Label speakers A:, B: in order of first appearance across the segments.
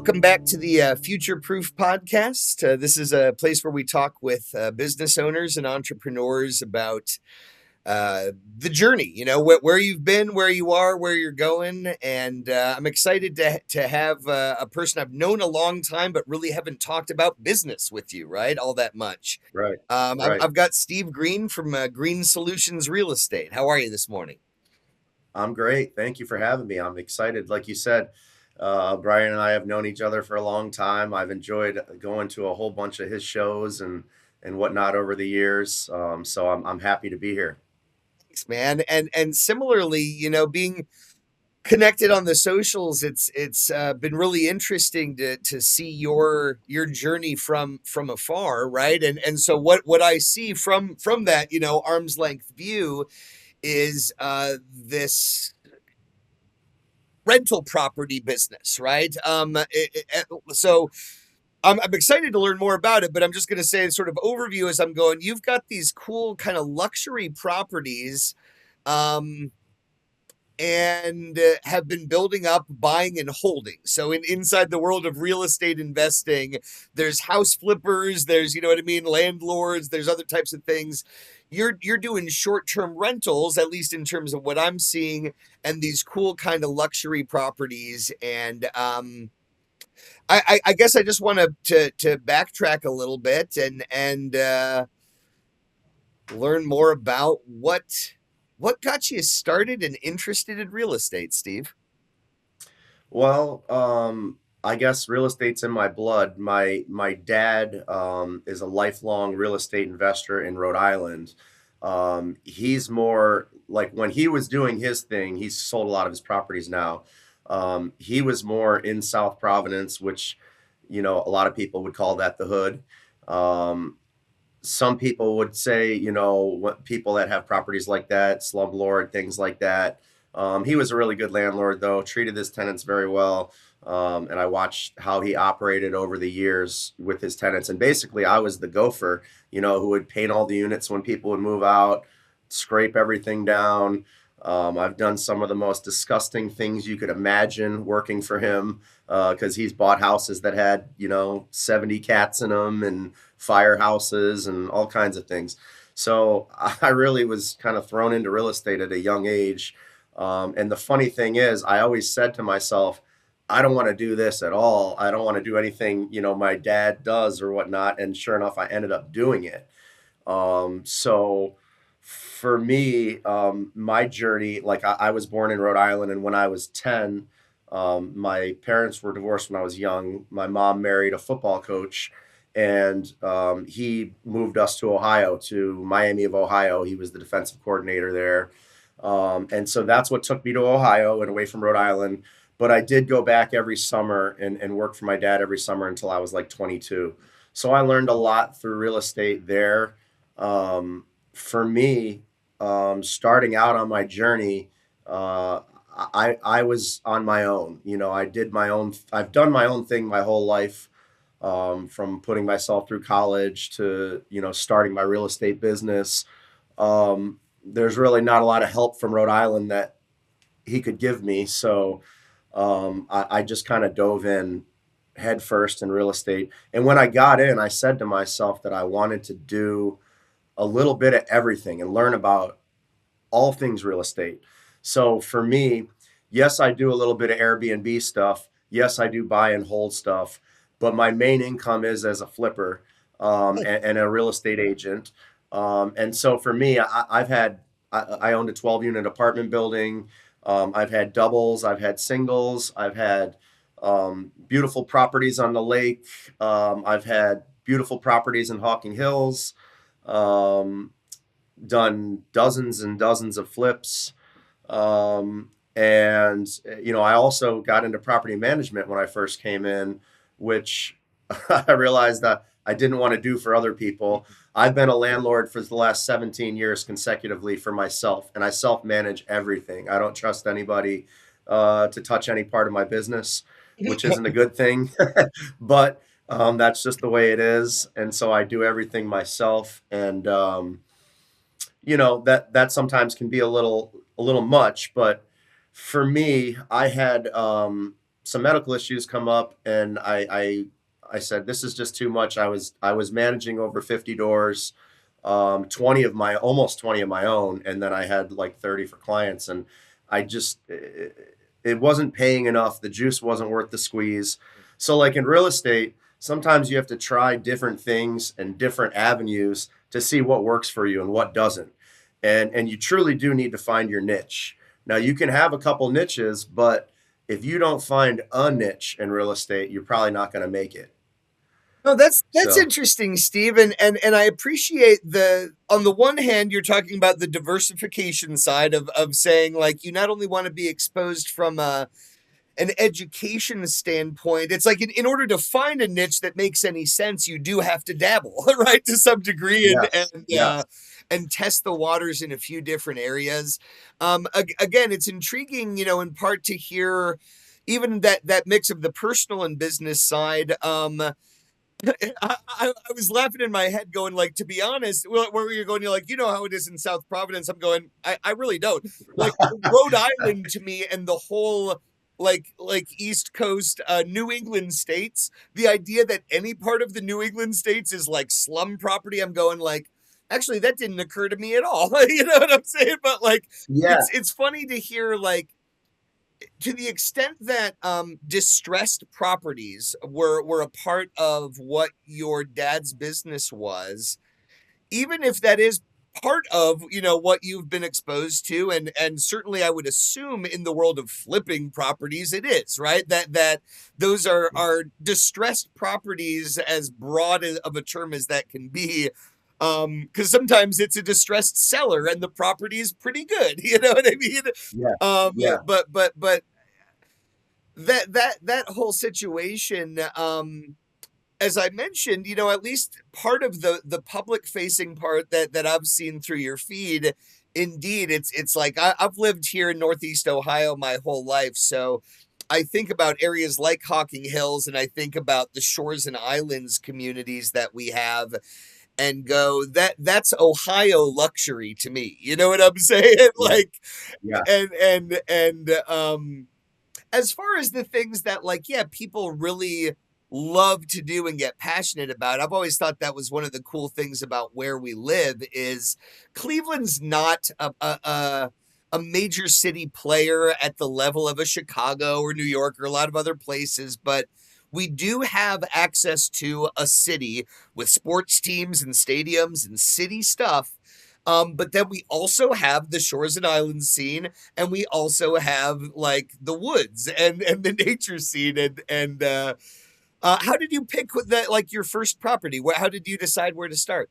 A: Welcome back to the Future Proof podcast. This is a place where we talk with business owners and entrepreneurs about the journey, where you've been, where you are, where you're going. And I'm excited to have a person I've known a long time, but really haven't talked about business with you, right? All that much.
B: Right,
A: I've,
B: right.
A: I've got Steve Greene from Greene Solutions Real Estate. How are you this morning?
B: I'm great. Thank you for having me. I'm excited. Like you said, Brian and I have known each other for a long time. I've enjoyed going to a whole bunch of his shows and whatnot over the years. So I'm happy to be here.
A: Thanks, man. And similarly, being connected on the socials, it's been really interesting to see your journey from afar, right? And so what I see from that, arm's length view is this rental property business, right? So I'm excited to learn more about it, but I'm just going to say, sort of overview as I'm going, you've got these cool kind of luxury properties, um, and have been building up, buying and holding. So inside the world of real estate investing, there's house flippers, there's, what I mean, landlords, there's other types of things. You're doing short-term rentals, at least in terms of what I'm seeing, and these cool kind of luxury properties. And I guess I just want to backtrack a little bit and learn more about what got you started and interested in real estate, Steve?
B: Well, I guess real estate's in my blood. My dad is a lifelong real estate investor in Rhode Island. He's more like when he was doing his thing, he's sold a lot of his properties now. He was more in South Providence, which, a lot of people would call that the hood. Um, some people would say, what people that have properties like that, slumlord, things like that. He was a really good landlord, though, treated his tenants very well. And I watched how he operated over the years with his tenants. And basically, I was the gopher, who would paint all the units when people would move out, scrape everything down. I've done some of the most disgusting things you could imagine working for him because he's bought houses that had, 70 cats in them and firehouses and all kinds of things. So I really was kind of thrown into real estate at a young age. And the funny thing is, I always said to myself, I don't want to do this at all. I don't want to do anything, my dad does or whatnot. And sure enough, I ended up doing it. So for me, my journey, like I was born in Rhode Island, and when I was 10, my parents were divorced when I was young. My mom married a football coach, and he moved us to Ohio, to Miami of Ohio. He was the defensive coordinator there. And so that's what took me to Ohio and away from Rhode Island. But I did go back every summer and work for my dad every summer until I was like 22. So I learned a lot through real estate there. For me, starting out on my journey, I was on my own. I've done my own thing my whole life, from putting myself through college to, starting my real estate business. There's really not a lot of help from Rhode Island that he could give me. So I just kind of dove in head first in real estate. And when I got in, I said to myself that I wanted to do a little bit of everything and learn about all things real estate. So for me, yes, I do a little bit of Airbnb stuff. Yes, I do buy and hold stuff, but my main income is as a flipper, and a real estate agent. And so for me, I owned a 12 unit apartment building. I've had doubles, I've had singles, I've had beautiful properties on the lake. I've had beautiful properties in Hocking Hills. Um, Done dozens and dozens of flips. And, I also got into property management when I first came in, which I realized that I didn't want to do for other people. I've been a landlord for the last 17 years consecutively for myself, and I self manage everything. I don't trust anybody to touch any part of my business, which isn't a good thing, but that's just the way it is. And so I do everything myself. And, that sometimes can be a little much, but for me, I had some medical issues come up, and I said this is just too much. I was managing over 50 doors, 20 of my almost 20 of my own, and then I had like 30 for clients, and I just it wasn't paying enough. The juice wasn't worth the squeeze. So like in real estate, sometimes you have to try different things and different avenues to see what works for you and what doesn't. And you truly do need to find your niche. Now you can have a couple niches, but if you don't find a niche in real estate, you're probably not going to make it.
A: No, that's
B: So,
A: interesting, Steve, and I appreciate the on the one hand you're talking about the diversification side of saying like you not only want to be exposed from an education standpoint, it's like in order to find a niche that makes any sense, you do have to dabble, right, to some degree,
B: yes, yes,
A: and test the waters in a few different areas. Again, it's intriguing, in part to hear even that mix of the personal and business side. I was laughing in my head going like, to be honest, where you're going, you're like, how it is in South Providence. I'm going, I really don't. Like Rhode Island to me and the whole like East Coast New England states, the idea that any part of the New England states is like slum property, I'm going like, actually that didn't occur to me at all. You know what I'm saying? But like
B: yeah,
A: it's funny to hear like to the extent that distressed properties were a part of what your dad's business was, even if that is part of what you've been exposed to, and certainly I would assume in the world of flipping properties it is, right, that those are distressed properties, as broad of a term as that can be, because sometimes it's a distressed seller and the property is pretty good, you know what I mean.
B: yeah,
A: um
B: yeah.
A: but that whole situation, as I mentioned, at least part of the public facing part that I've seen through your feed, indeed, it's like I've lived here in Northeast Ohio my whole life, so I think about areas like Hocking Hills, and I think about the shores and islands communities that we have, and go that's Ohio luxury to me. You know what I'm saying?
B: Yeah,
A: Like,
B: yeah,
A: and as far as the things that like yeah people really love to do and get passionate about, I've always thought that was one of the cool things about where we live is Cleveland's not a major city player at the level of a Chicago or New York or a lot of other places, but we do have access to a city with sports teams and stadiums and city stuff. But then we also have the shores and islands scene, and we also have like the woods and the nature scene. And how did you pick that like your first property? How did you decide where to start?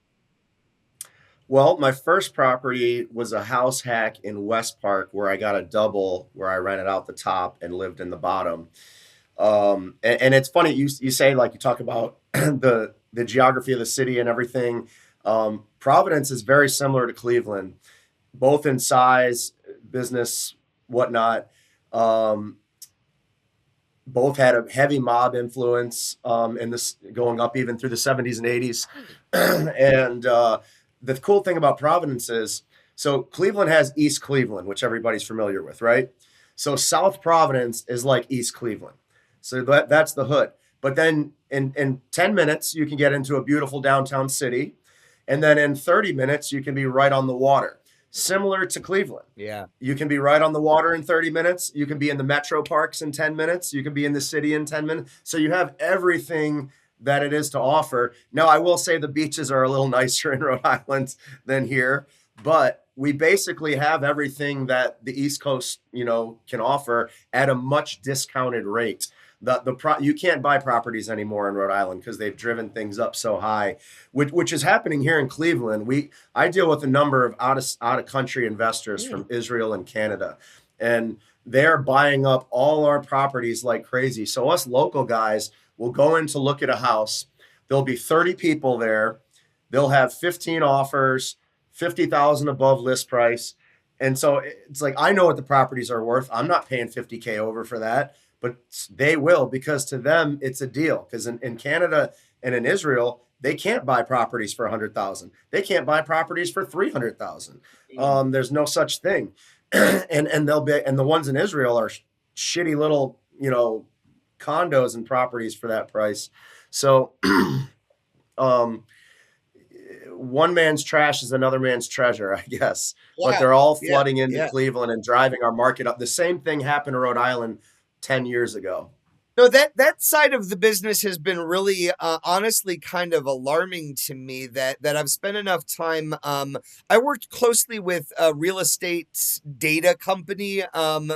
B: well, my first property was a house hack in West Park where I got a double where I rented out the top and lived in the bottom. And it's funny you say like you talk about the geography of the city and everything. Providence is very similar to Cleveland, both in size, business, whatnot. Um, Both had a heavy mob influence in this going up even through the 70s and 80s. And the cool thing about Providence is so Cleveland has East Cleveland, which everybody's familiar with, right? So South Providence is like East Cleveland. So that's the hood. But then in 10 minutes, you can get into a beautiful downtown city. And then in 30 minutes, you can be right on the water, similar to Cleveland.
A: Yeah.
B: You can be right on the water in 30 minutes. You can be in the metro parks in 10 minutes. You can be in the city in 10 minutes. So you have everything that it is to offer. Now, I will say the beaches are a little nicer in Rhode Island than here, but we basically have everything that the East Coast, can offer at a much discounted rate. You can't buy properties anymore in Rhode Island because they've driven things up so high, which is happening here in Cleveland. I deal with a number of out of country investors from Israel and Canada, and they're buying up all our properties like crazy. So us local guys will go in to look at a house. There'll be 30 people there. They'll have 15 offers, 50,000 above list price. And so it's like I know what the properties are worth. I'm not paying 50K over for that, but they will because to them it's a deal. Because in Canada and in Israel, they can't buy properties for 100,000. They can't buy properties for 300,000. There's no such thing. And the ones in Israel are shitty little condos and properties for that price. So, um, one man's trash is another man's treasure, I guess. But
A: Wow.
B: they're all
A: Yeah.
B: flooding into
A: Yeah.
B: Cleveland and driving our market up. The same thing happened to Rhode Island 10 years ago.
A: No, that side of the business has been really, honestly, kind of alarming to me. That I've spent enough time. I worked closely with a real estate data company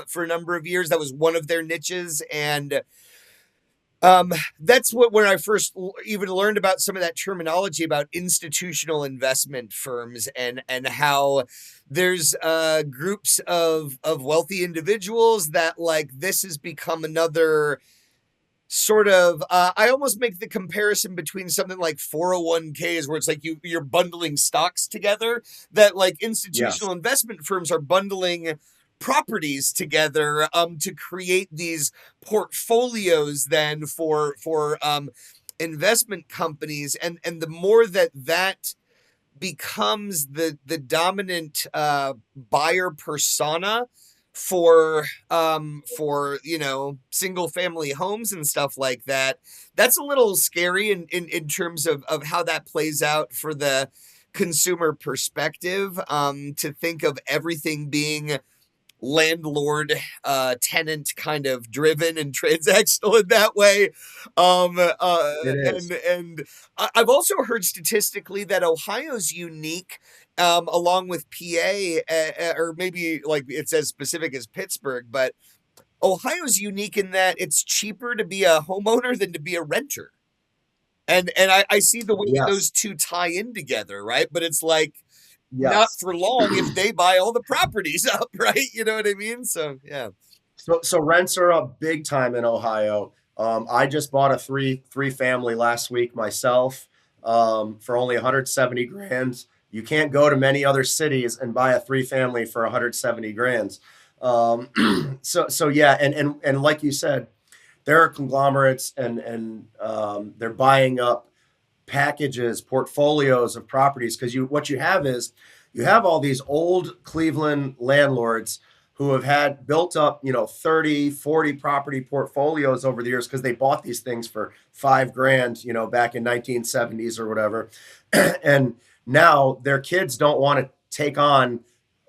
A: for a number of years. That was one of their niches, and that's what where I first even learned about some of that terminology about institutional investment firms, and how there's groups of wealthy individuals that, like, this has become another sort of, I almost make the comparison between something like 401ks, where it's like you're bundling stocks together, that like
B: Yes,
A: institutional investment firms are bundling properties together to create these portfolios then for investment companies. And the more that becomes the dominant buyer persona for single family homes and stuff like that, that's a little scary in terms of how that plays out for the consumer perspective, to think of everything being landlord tenant kind of driven and transactional in that way.
B: it is.
A: And I've also heard statistically that Ohio's unique, along with PA, or maybe like it's as specific as Pittsburgh, but Ohio's unique in that it's cheaper to be a homeowner than to be a renter. And I see the way that
B: Yes,
A: those two tie in together, right? But it's like not
B: yes.
A: for long if they buy all the properties up, right? You know what I mean? So yeah.
B: So rents are up big time in Ohio. I just bought a three family last week myself, for only 170 grand. You can't go to many other cities and buy a three family for 170 grand. So yeah, and like you said, there are conglomerates and they're buying up packages, portfolios of properties, because what you have is you have all these old Cleveland landlords who have had built up, 30, 40 property portfolios over the years because they bought these things for 5 grand, back in 1970s or whatever. And now their kids don't want to take on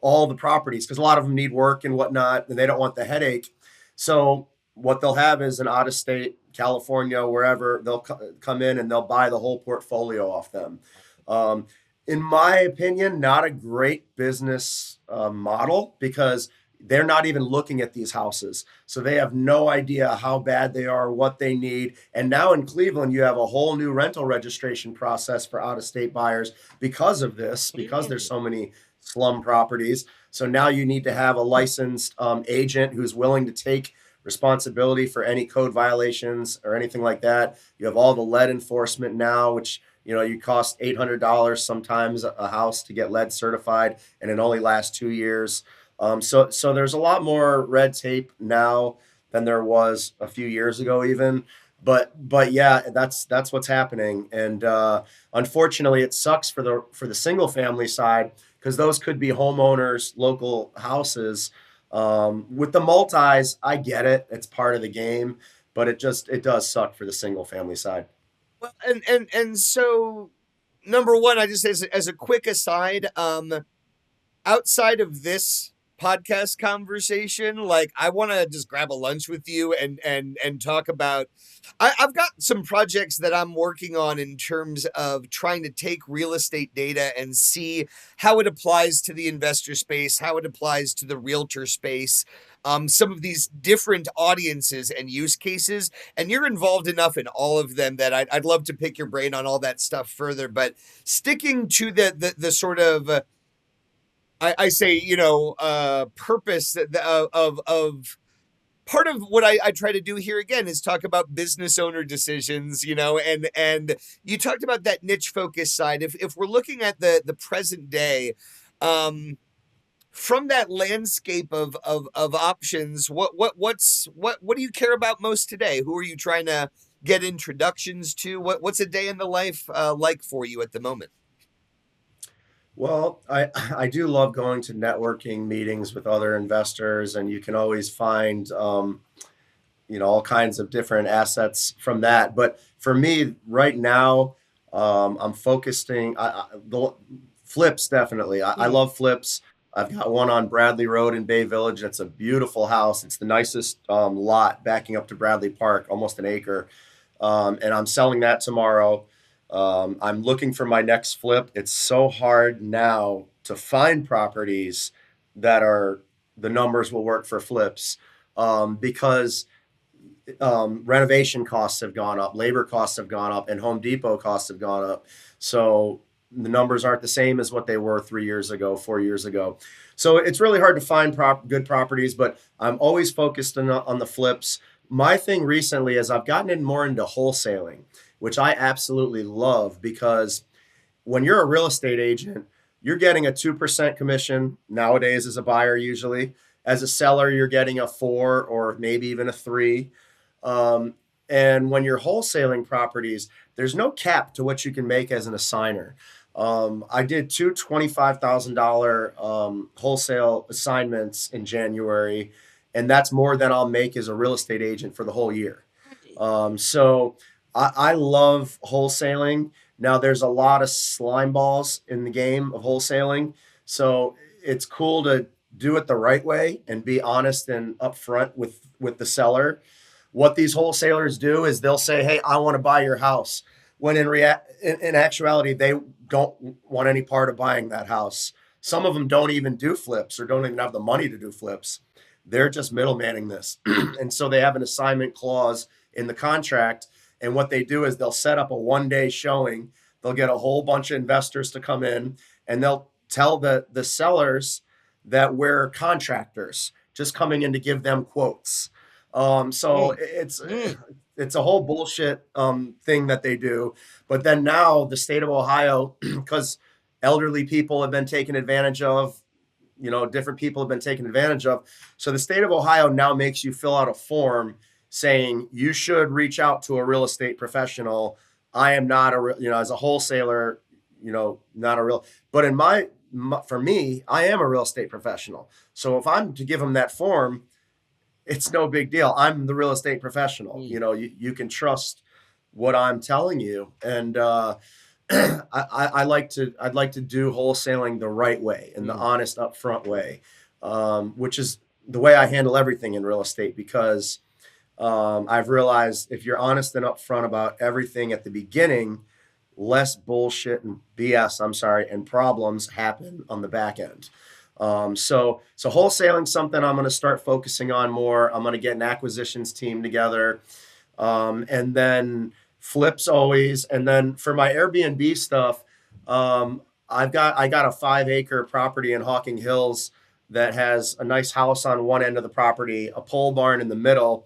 B: all the properties because a lot of them need work and whatnot, and they don't want the headache. So what they'll have is an out of state, California, wherever, they'll come in and they'll buy the whole portfolio off them. Um, in my opinion, not a great business model, because they're not even looking at these houses. So they have no idea how bad they are, what they need. And now in Cleveland, you have a whole new rental registration process for out of state buyers because of this, because there's
A: Mm.
B: so many slum properties. So now you need to have a licensed agent who's willing to take responsibility for any code violations or anything like that. You have all the lead enforcement now, which you cost $800 sometimes a house to get lead certified, and it only lasts 2 years. So there's a lot more red tape now than there was a few years ago, even. But yeah, that's what's happening, and unfortunately, it sucks for the single family side, because those could be homeowners, local houses. With the multis, I get it; it's part of the game, but it does suck for the single family side.
A: Well, and so, number one, I just, as a quick aside, outside of this podcast conversation, like, I want to just grab a lunch with you and talk about, I've got some projects that I'm working on in terms of trying to take real estate data and see how it applies to the investor space, how it applies to the realtor space, some of these different audiences and use cases. And you're involved enough in all of them that I'd love to pick your brain on all that stuff further. But sticking to the sort of, I say, purpose of part of what I try to do here again is talk about business owner decisions, and you talked about that niche focus side. If we're looking at the present day, um, from that landscape of options, what do you care about most today? Who are you trying to get introductions to? What's a day in the life like for you at the moment?
B: Well, I do love going to networking meetings with other investors, and you can always find all kinds of different assets from that. But for me right now, I'm focusing the flips definitely. I
A: Hmm.
B: love flips. I've got one on Bradley Road in Bay Village. It's a beautiful house. It's the nicest lot backing up to Bradley Park, almost an acre. And I'm selling that tomorrow. I'm looking for my next flip. It's so hard now to find properties that are the numbers will work for flips because renovation costs have gone up, labor costs have gone up, and Home Depot costs have gone up. So the numbers aren't the same as what they were 3 years ago, 4 years ago. So it's really hard to find good properties, but I'm always focused on the flips. My thing recently is I've gotten in more into wholesaling, which I absolutely love because when you're a real estate agent, you're getting a 2% commission nowadays as a buyer, usually. As a seller, you're getting a 4 or maybe even a 3. Um, and when you're wholesaling properties, there's no cap to what you can make as an assigner. I did two $25,000 wholesale assignments in January, and that's more than I'll make as a real estate agent for the whole year. So I love wholesaling. Now, there's a lot of slime balls in the game of wholesaling. So it's cool to do it the right way and be honest and upfront with the seller. What these wholesalers do is they'll say, "Hey, I want to buy your house," when in actuality they don't want any part of buying that house. Some of them don't even do flips or don't even have the money to do flips. They're just middlemaning this, and so they have an assignment clause in the contract. And what they do is they'll set up a 1 day showing. They'll get a whole bunch of investors to come in, and they'll tell the sellers that we're contractors just coming in to give them quotes. So
A: Hmm. Hmm.
B: it's a whole bullshit thing that they do. But then now the state of Ohio, because elderly people have been taken advantage of, different people have been taken advantage of. So the state of Ohio now makes you fill out a form saying you should reach out to a real estate professional. I am not as a wholesaler, not a real, but for me, I am a real estate professional. So if I'm to give them that form, it's no big deal. I'm the real estate professional.
A: Hmm.
B: You can trust what I'm telling you. And I'd like to do wholesaling the right way and the
A: Hmm.
B: honest upfront way, which is the way I handle everything in real estate because I've realized if you're honest and upfront about everything at the beginning, less bullshit and BS, I'm sorry, and problems happen on the back end. So wholesaling something I'm going to start focusing on more. I'm going to get an acquisitions team together, and then flips always. And then for my Airbnb stuff, I got a 5 acre property in Hocking Hills that has a nice house on one end of the property, a pole barn in the middle.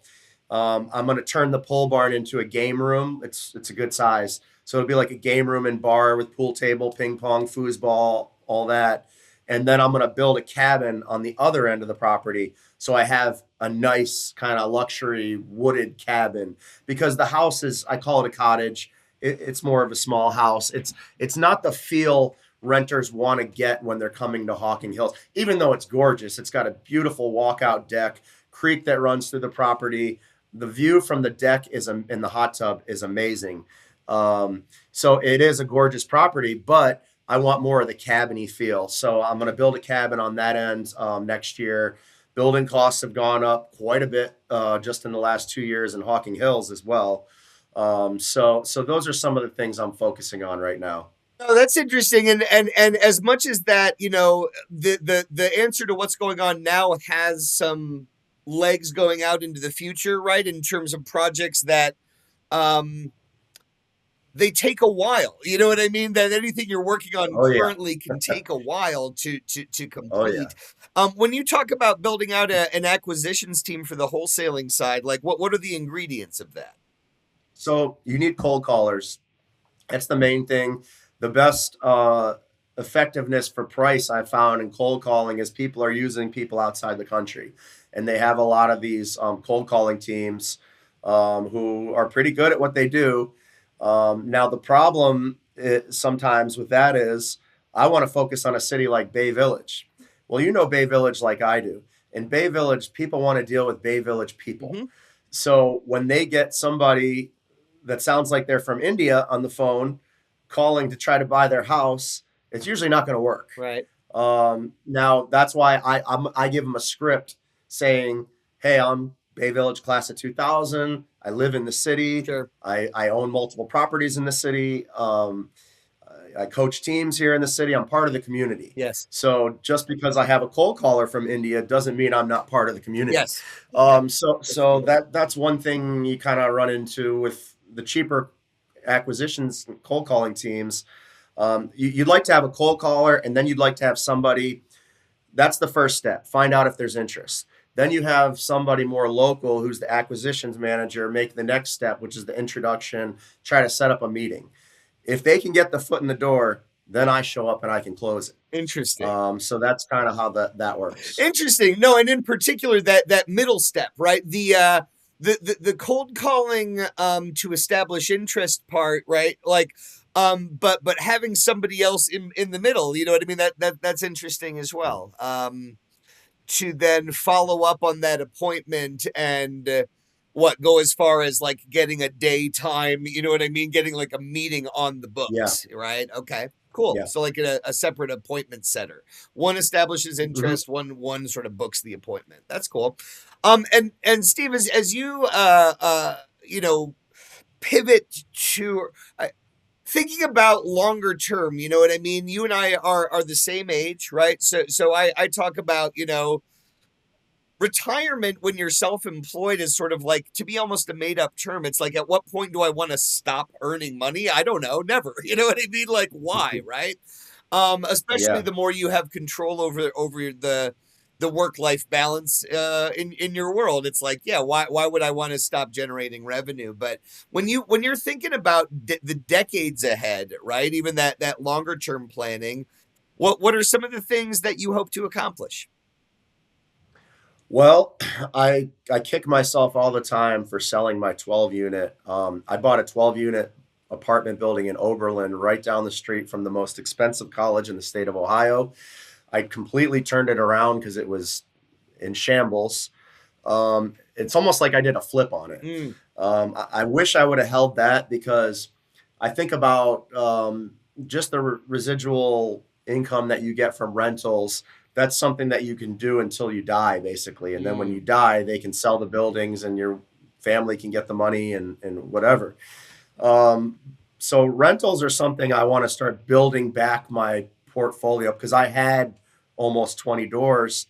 B: I'm going to turn the pole barn into a game room. It's a good size, so it'll be like a game room and bar with pool table, ping pong, foosball, all that. And then I'm going to build a cabin on the other end of the property, so I have a nice kind of luxury wooded cabin because the house is, I call it a cottage. It's more of a small house. It's not the feel renters want to get when they're coming to Hocking Hills, even though it's gorgeous. It's got a beautiful walkout deck, creek that runs through the property. The view from the deck in the hot tub is amazing. So it is a gorgeous property, but I want more of the cabiny feel. So I'm going to build a cabin on that end next year. Building costs have gone up quite a bit just in the last 2 years in Hocking Hills as well. So those are some of the things I'm focusing on right now.
A: Oh, that's interesting. And as much as that, the answer to what's going on now has some legs going out into the future, right? In terms of projects that um they take a while. You know what I mean? That anything you're working on
B: Oh yeah.
A: currently can take a while to
B: Oh yeah.
A: complete. When you talk about building out an acquisitions team for the wholesaling side, like what are the ingredients of that?
B: So you need cold callers. That's the main thing. The best effectiveness for price I found in cold calling is people are using people outside the country, and they have a lot of these cold calling teams who are pretty good at what they do. Now the problem sometimes with that is I want to focus on a city like Bay Village. Well, you know Bay Village like I do. In Bay Village, people want to deal with Bay Village people.
A: Hmm.
B: So when they get somebody that sounds like they're from India on the phone calling to try to buy their house, it's usually not going to work.
A: Right.
B: Now that's why I give them a script saying, "Hey, I'm Bay Village class of 2000. I live in the city.
A: Sure.
B: I own multiple properties in the city. I coach teams here in the city. I'm part of the community.
A: Yes.
B: So just because I have a cold caller from India doesn't mean I'm not part of the community.
A: Yes. Yeah.
B: So that's one thing you kind of run into with the cheaper acquisitions cold calling teams. You'd like to have a cold caller, and then you'd like to have somebody. That's the first step. Find out if there's interest. Then you have somebody more local who's the acquisitions manager make the next step, which is the introduction, try to set up a meeting. If they can get the foot in the door, then I show up and I can close it.
A: Interesting.
B: So that's kind of how that works.
A: Interesting. No, and in particular that middle step, right? The cold calling to establish interest part, right? Like but having somebody else in the middle, you know what I mean? That's interesting as well. To then follow up on that appointment and what go as far as like getting a daytime, you know what I mean? Getting like a meeting on the
B: Yeah.
A: books, right? Okay, cool.
B: Yeah.
A: So like a separate appointment setter. One establishes
B: Mm-hmm.
A: interest, one sort of books the appointment. That's cool. And Steve, as you you know, pivot to thinking about longer term, you know what I mean? You and I are the same age, right? So I talk about, you know, retirement when you're self-employed is sort of like to be almost a made-up term. It's like, at what point do I want to stop earning money? I don't know. Never. You know what I mean? Like, why, right? Especially
B: Yeah.
A: the more you have control over the work-life balance in your world. It's like, yeah, why would I want to stop generating revenue? But when you're thinking about the decades ahead, right? Even that longer term planning, what are some of the things that you hope to accomplish?
B: Well, I kick myself all the time for selling my 12 unit. I bought a 12 unit apartment building in Oberlin, right down the street from the most expensive college in the state of Ohio. I completely turned it around because it was in shambles. It's almost like I did a flip on it.
A: Mm,
B: I wish I would have held that because I think about just the residual income that you get from rentals. That's something that you can do until you die, basically. And then when
A: mm.
B: you die, they can sell the buildings and your family can get the money and whatever. Um, so rentals are something I want to start building back my portfolio because I had almost 20 doors,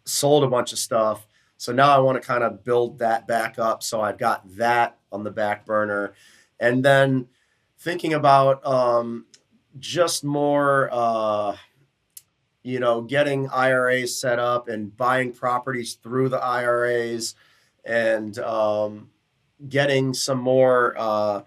B: sold a bunch of stuff. So now I want to kind of build that back up. So I've got that on the back burner. And then thinking about just more, getting IRAs set up and buying properties through the IRAs and getting some more.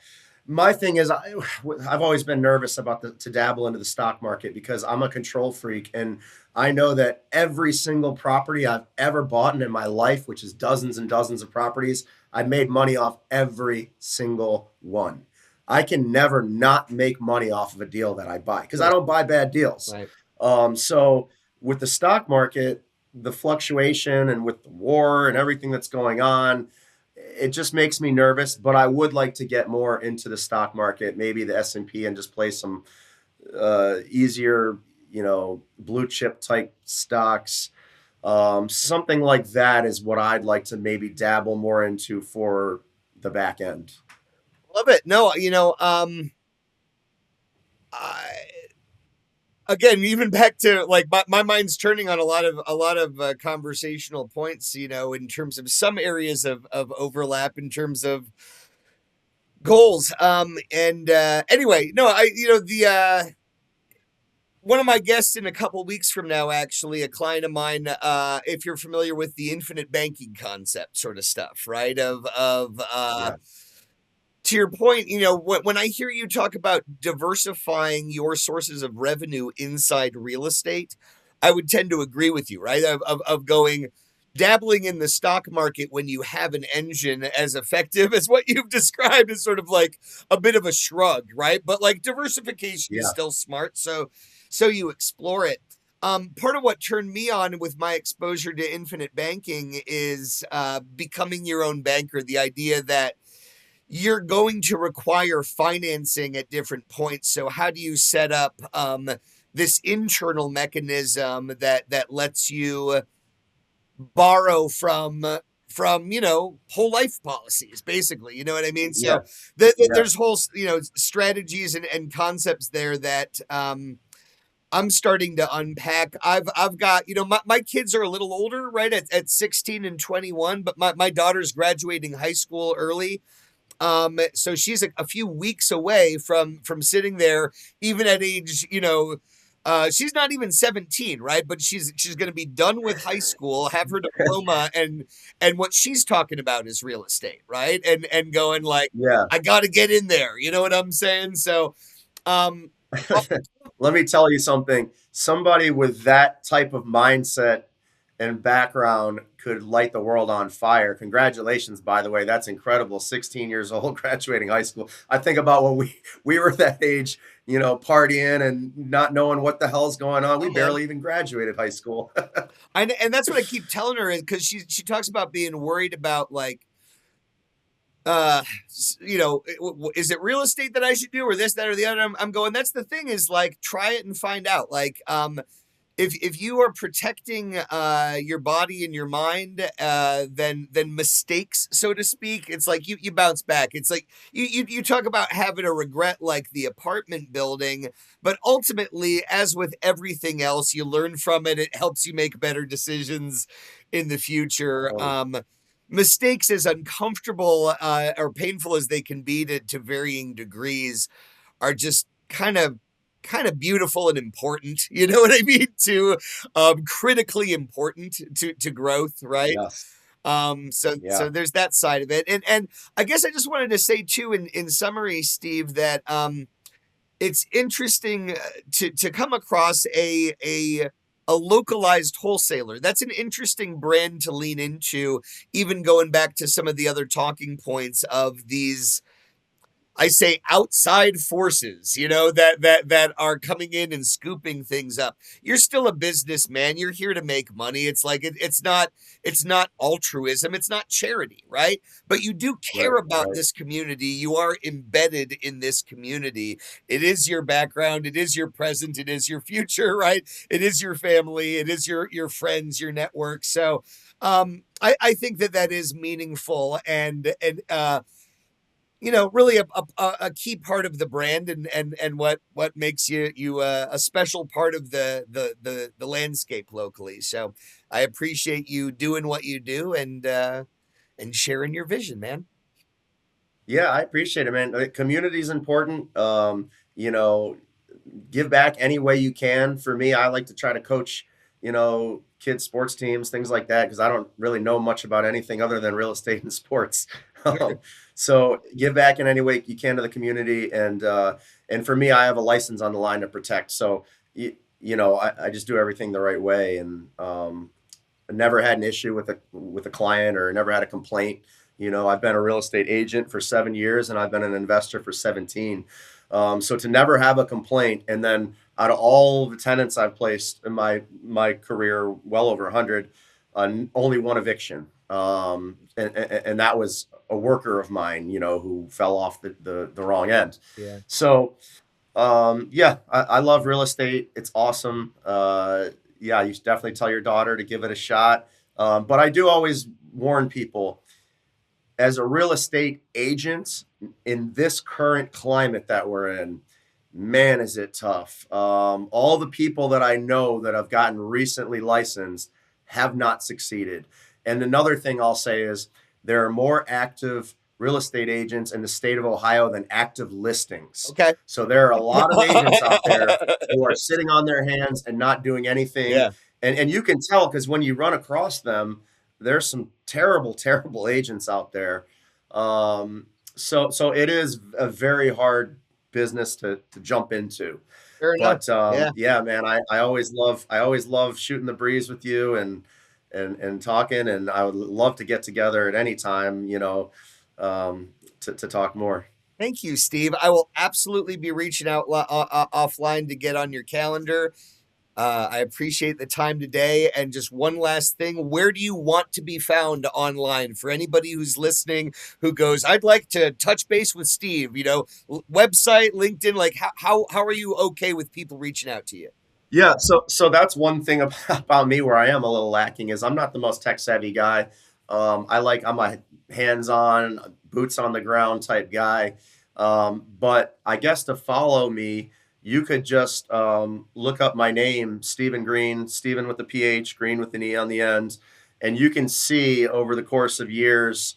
B: My thing is, I've always been nervous about to dabble into the stock market because I'm a control freak, and I know that every single property I've ever bought in my life, which is dozens and dozens of properties, I've made money off every single one. I can never not make money off of a deal that I buy because I
A: Sure.
B: don't buy bad deals.
A: Right.
B: So with the stock market, the fluctuation and with the war and everything that's going on, it just makes me nervous. But I would like to get more into the stock market, maybe the S&P, and just play some easier, blue chip type stocks. Something like that is what I'd like to maybe dabble more into for the back end.
A: Love it. No, I, again, even back to like my mind's turning on a lot of conversational points, you know, in terms of some areas of overlap in terms of goals. And anyway, no, the one of my guests in a couple weeks from now, actually, a client of mine, if you're familiar with the infinite banking concept sort of stuff, right? Of
B: Yeah.
A: to your point, you know, when I hear you talk about diversifying your sources of revenue inside real estate, I would tend to agree with you, right? Of going dabbling in the stock market when you have an engine as effective as what you've described is sort of like a bit of a shrug, right? But like diversification is
B: Yeah.
A: still smart, so you explore it. Part of what turned me on with my exposure to infinite banking is becoming your own banker. The idea that you're going to require financing at different points. So how do you set up this internal mechanism that lets you borrow from whole life policies, basically, you know what I mean? So
B: Yeah, yeah,
A: there's whole strategies and concepts there that I'm starting to unpack. I've got, my kids are a little older, right? At 16 and 21, but my daughter's graduating high school early. So she's a few weeks away from sitting there, even at age, she's not even 17, right? But she's going to be done with high school, have her diploma, and what she's talking about is real estate, right? And going like,
B: yeah.
A: I got to get in there. You know what I'm saying? So, um,
B: Let me tell you something. Somebody with that type of mindset and background could light the world on fire. Congratulations, by the way. That's incredible. 16 years old, graduating high school. I think about when we were that age, partying and not knowing what the hell's going on. We
A: oh man,
B: barely even graduated high school.
A: and that's what I keep telling her is because she talks about being worried about like is it real estate that I should do or this, that, or the other? I'm going, that's the thing is like, try it and find out. Like, if you are protecting your body and your mind, then mistakes, so to speak, it's like you bounce back. It's like you talk about having a regret like the apartment building, but ultimately, as with everything else, you learn from it. It helps you make better decisions in the future.
B: Oh,
A: Mistakes, as uncomfortable or painful as they can be to varying degrees, are just kind of beautiful and important, you know what I mean, to critically important to growth, right?
B: yes.
A: So
B: Yeah.
A: there's that side of it. And I guess I just wanted to say too, in summary, Steve, that it's interesting to come across a localized wholesaler. That's an interesting brand to lean into, even going back to some of the other talking points of these, I say, outside forces, that are coming in and scooping things up. You're still a businessman. You're here to make money. It's like it's not altruism. It's not charity, right? But you do care
B: Right,
A: about
B: right.
A: this community. You are embedded in this community. It is your background. It is your present. It is your future, right? It is your family. It is your friends, your network. So I think that is meaningful and really a key part of the brand and what makes you a special part of the landscape locally. So I appreciate you doing what you do and sharing your vision, man.
B: Yeah, I appreciate it, man. Community is important. You know, give back any way you can. For me, I like to try to coach, kids sports teams, things like that, because I don't really know much about anything other than real estate and sports.
A: Sure.
B: So give back in any way you can to the community, and for me, I have a license on the line to protect. So I just do everything the right way, and I never had an issue with a client or never had a complaint. I've been a real estate agent for 7 years and I've been an investor for 17. So to never have a complaint, and then out of all the tenants I've placed in my career, well over 100, only one eviction, and that was a worker of mine, who fell off the wrong end.
A: Yeah.
B: So yeah, I love real estate. It's awesome. Yeah, you should definitely tell your daughter to give it a shot. But I do always warn people, as a real estate agent in this current climate that we're in, man, is it tough. All the people that I know that have gotten recently licensed have not succeeded. And another thing I'll say is there are more active real estate agents in the state of Ohio than active listings.
A: Okay.
B: So there are a lot of agents out there who are sitting on their hands and not doing anything.
A: Yeah.
B: And you can tell because when you run across them, there's some terrible, terrible agents out there. So it is a very hard business to jump into.
A: Fair enough.
B: But
A: Yeah.
B: yeah, man, I always love shooting the breeze with you and talking, and I would love to get together at any time, to talk more.
A: Thank you, Steve. I will absolutely be reaching out offline to get on your calendar. I appreciate the time today. And just one last thing, where do you want to be found online for anybody who's listening who goes, I'd like to touch base with Steve, website, LinkedIn, like how are you okay with people reaching out to you?
B: Yeah, so that's one thing about me where I am a little lacking is I'm not the most tech savvy guy. I'm a hands-on, boots on the ground type guy. But I guess to follow me, you could just look up my name, Stephen Greene, Stephen with a PH, Green with an E on the end, and you can see over the course of years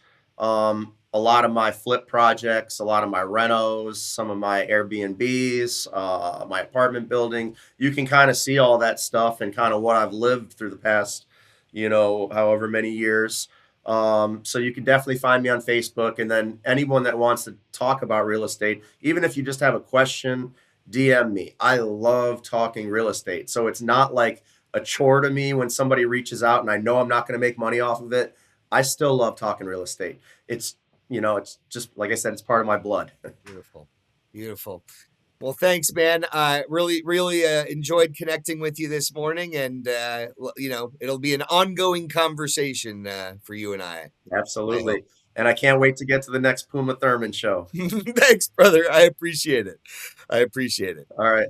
B: a lot of my flip projects, a lot of my renos, some of my Airbnbs, my apartment building. You can kind of see all that stuff and kind of what I've lived through the past, however many years. So you can definitely find me on Facebook. And then anyone that wants to talk about real estate, even if you just have a question, DM me. I love talking real estate. So it's not like a chore to me when somebody reaches out and I know I'm not going to make money off of it. I still love talking real estate. It's just like I said, it's part of my blood.
A: Beautiful. Beautiful. Well, thanks, man. Really enjoyed connecting with you this morning, and it'll be an ongoing conversation for you and I hope.
B: Absolutely. And I can't wait to get to the next Puma Thurman show.
A: Thanks, brother. I appreciate it. I appreciate it.
B: All right.